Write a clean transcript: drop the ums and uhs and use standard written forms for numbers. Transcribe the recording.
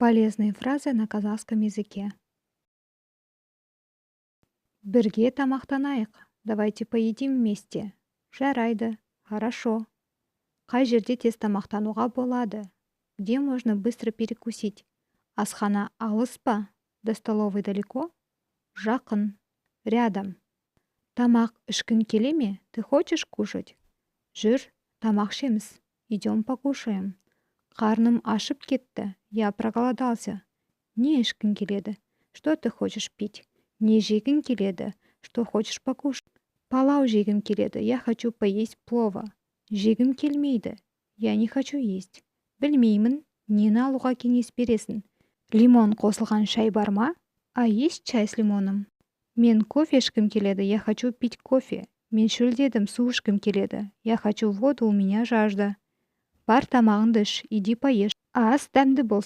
Полезные фразы на казахском языке. Бірге тамақтанайық. Давайте поедим вместе. Жарайды. Хорошо. Қай жерде тез тамақтануға болады? Где можно быстро перекусить? Асхана алыс па? До столовой далеко? Жақын. Рядом. Тамақ ішкің келе ме? Ты хочешь кушать? Жүр, тамақ ішеміз. Идем покушаем. Қарным ашып кетті. Я проголодался. Не ішкің келеді? Что ты хочешь пить? Не жегің келеді? Что хочешь покушать? Палау жегім келеді. Я хочу поесть плова. Жегім келмейді. Я не хочу есть. Білмеймін. Нені алуға кеңес бересің? Лимон қосылған шай бар ма? А есть чай с лимоном? Мен кофе ішкім келеді. Я хочу пить кофе. Мен шөлдедім, су ішкім келеді. Я хочу воду, у меня жажда. Бар тамағыңды іш, иди поешь. Ас дәмді болсын.